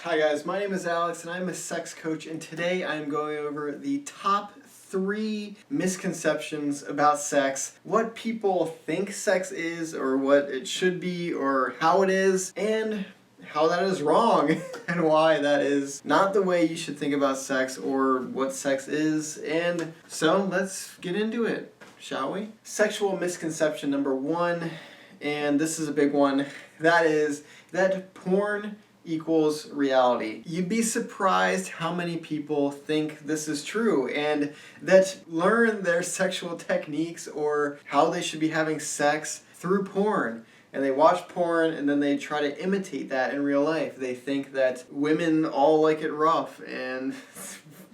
Hi guys, my name is Alex and I'm a sex coach, and today I'm going over the top 3 misconceptions about sex, what people think sex is or what it should be or how it is, and how that is wrong and why that is not the way you should think about sex or what sex is. And so let's get into it, shall we? Sexual misconception number 1, and this is a big one, that is that porn equals reality. You'd be surprised how many people think this is true and that learn their sexual techniques or how they should be having sex through porn. And they watch porn and then they try to imitate that in real life. They think that women all like it rough and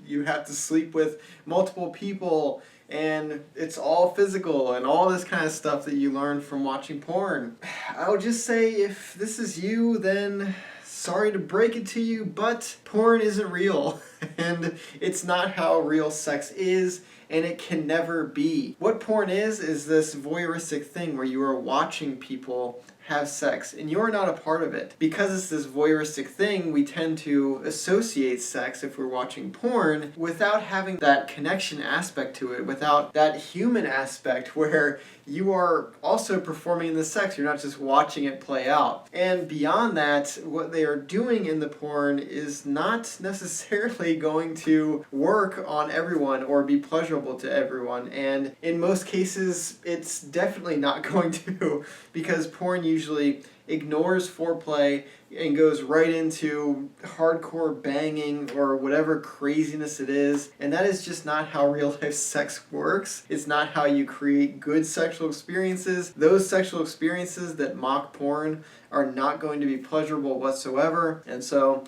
you have to sleep with multiple people and it's all physical and all this kind of stuff that you learn from watching porn. I would just say, if this is you, then sorry to break it to you, but porn isn't real and it's not how real sex is, and it can never be. What porn is this voyeuristic thing where you are watching people have sex and you're not a part of it. Because it's this voyeuristic thing, we tend to associate sex, if we're watching porn, without having that connection aspect to it, without that human aspect where you are also performing the sex, you're not just watching it play out. And beyond that, what they are doing in the porn is not necessarily going to work on everyone or be pleasurable to everyone, and in most cases it's definitely not going to, because porn usually ignores foreplay and goes right into hardcore banging or whatever craziness it is, and that is just not how real life sex works. It's not how you create good sexual experiences. Those sexual experiences that mock porn are not going to be pleasurable whatsoever, and so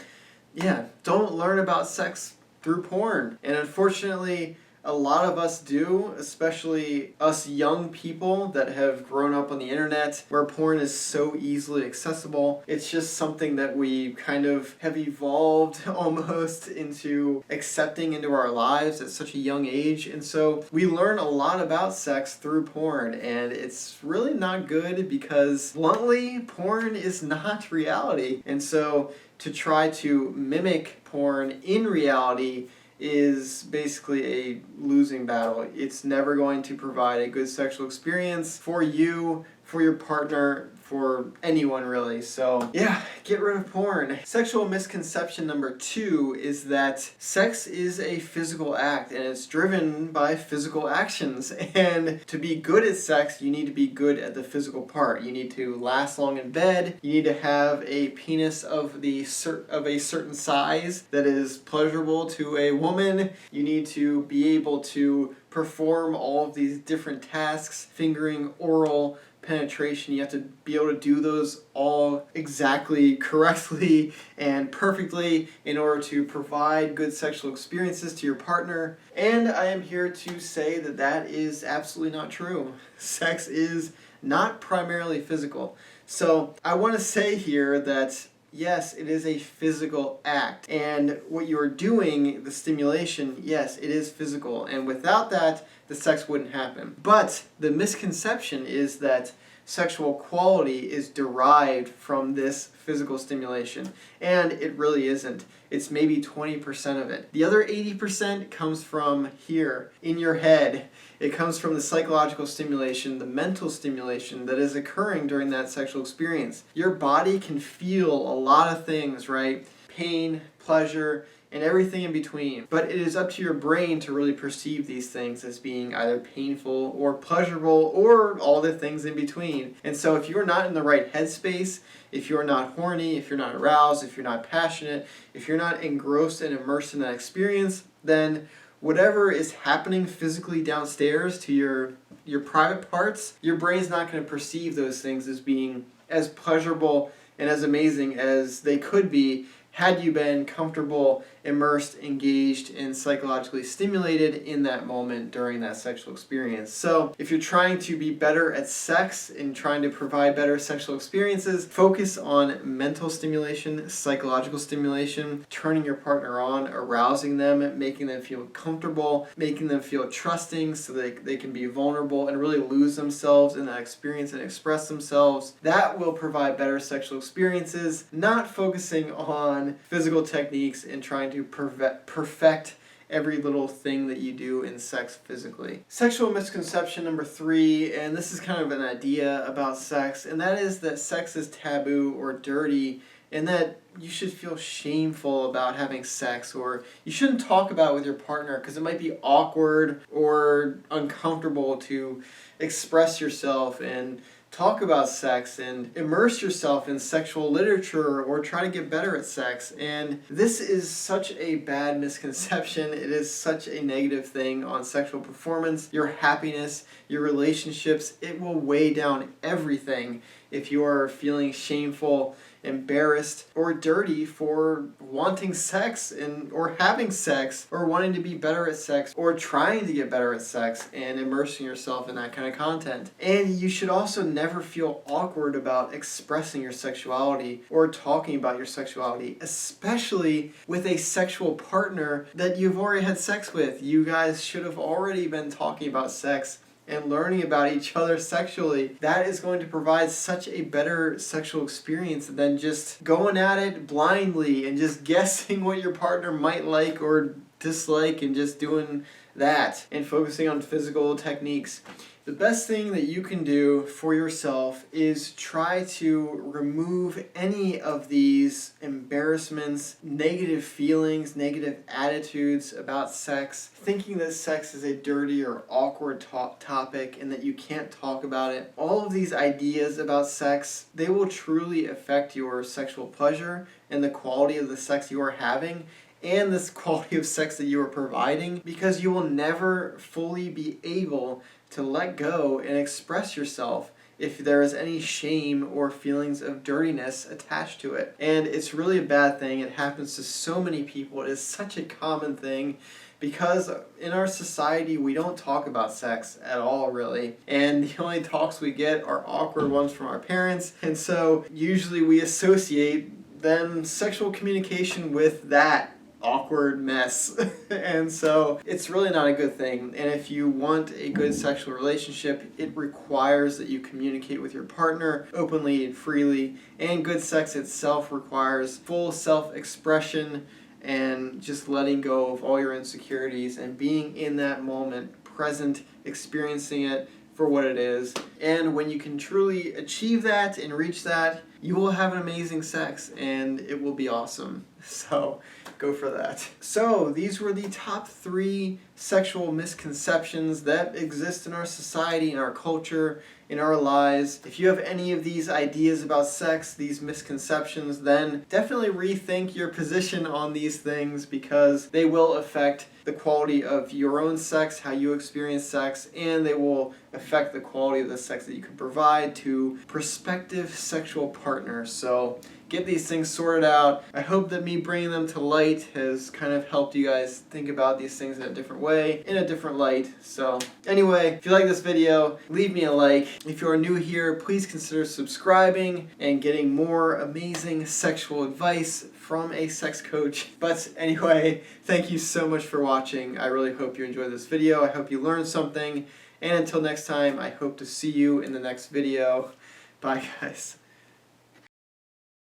yeah, don't learn about sex through porn. And unfortunately, a lot of us do, especially us young people that have grown up on the internet where porn is so easily accessible. It's just something that we kind of have evolved almost into accepting into our lives at such a young age. And so we learn a lot about sex through porn, and it's really not good because, bluntly, porn is not reality. And so to try to mimic porn in reality is basically a losing battle. It's never going to provide a good sexual experience for you, for your partner, for anyone really. So yeah, get rid of porn. Sexual misconception number 2 is that sex is a physical act and it's driven by physical actions. And to be good at sex, you need to be good at the physical part. You need to last long in bed. You need to have a penis of a certain size that is pleasurable to a woman. You need to be able to perform all of these different tasks, fingering, oral, penetration. You have to be able to do those all exactly correctly and perfectly in order to provide good sexual experiences to your partner. And I am here to say that that is absolutely not true. Sex is not primarily physical. So I want to say here that yes, it is a physical act, and what you are doing, the stimulation, yes, it is physical, and without that, the sex wouldn't happen. But the misconception is that sexual quality is derived from this physical stimulation, and it really isn't. It's maybe 20% of it. The other 80% comes from here, in your head. It comes from the psychological stimulation, the mental stimulation that is occurring during that sexual experience. Your body can feel a lot of things, right? Pain, pleasure, and everything in between. But it is up to your brain to really perceive these things as being either painful or pleasurable or all the things in between. And so if you're not in the right headspace, if you're not horny, if you're not aroused, if you're not passionate, if you're not engrossed and immersed in that experience, then whatever is happening physically downstairs to your private parts, your brain's not going to perceive those things as being as pleasurable and as amazing as they could be had you been comfortable, immersed, engaged, and psychologically stimulated in that moment during that sexual experience. So if you're trying to be better at sex and trying to provide better sexual experiences, focus on mental stimulation, psychological stimulation, turning your partner on, arousing them, making them feel comfortable, making them feel trusting so they can be vulnerable and really lose themselves in that experience and express themselves. That will provide better sexual experiences, not focusing on on physical techniques and trying to perfect every little thing that you do in sex physically. Sexual misconception number 3, and this is kind of an idea about sex, and that is that sex is taboo or dirty, and that you should feel shameful about having sex, or you shouldn't talk about it with your partner because it might be awkward or uncomfortable to express yourself and talk about sex and immerse yourself in sexual literature or try to get better at sex. And this is such a bad misconception. It is such a negative thing on sexual performance, your happiness, your relationships. It will weigh down everything if you are feeling shameful, embarrassed, or dirty for wanting sex or having sex or wanting to be better at sex or trying to get better at sex and immersing yourself in that kind of content. And you should also never feel awkward about expressing your sexuality or talking about your sexuality, especially with a sexual partner that you've already had sex with. You guys should have already been talking about sex and learning about each other sexually. That is going to provide such a better sexual experience than just going at it blindly and just guessing what your partner might like or dislike and just doing that and focusing on physical techniques. The best thing that you can do for yourself is try to remove any of these embarrassments, negative feelings, negative attitudes about sex, thinking that sex is a dirty or awkward topic and that you can't talk about it. All of these ideas about sex, they will truly affect your sexual pleasure and the quality of the sex you are having and this quality of sex that you are providing, because you will never fully be able to let go and express yourself if there is any shame or feelings of dirtiness attached to it. And it's really a bad thing. It happens to so many people. It is such a common thing because in our society we don't talk about sex at all, really. And the only talks we get are awkward ones from our parents. And so usually we associate then sexual communication with that awkward mess. And so it's really not a good thing. And if you want a good sexual relationship, it requires that you communicate with your partner openly and freely. And good sex itself requires full self-expression and just letting go of all your insecurities and being in that moment, present, experiencing it for what it is. And when you can truly achieve that and reach that, you will have an amazing sex and it will be awesome. So go for that. So these were the top 3 sexual misconceptions that exist in our society, in our culture, in our lives. If you have any of these ideas about sex, these misconceptions, then definitely rethink your position on these things, because they will affect the quality of your own sex, how you experience sex, and they will affect the quality of the sex that you can provide to prospective sexual partners. So get these things sorted out. I hope that me bringing them to light has kind of helped you guys think about these things in a different way, in a different light. So anyway, if you like this video, leave me a like. If you are new here, please consider subscribing and getting more amazing sexual advice from a sex coach. But anyway, thank you so much for watching. I really hope you enjoyed this video. I hope you learned something. And until next time, I hope to see you in the next video. Bye, guys.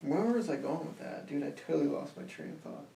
Where was I going with that? Dude, I totally lost my train of thought.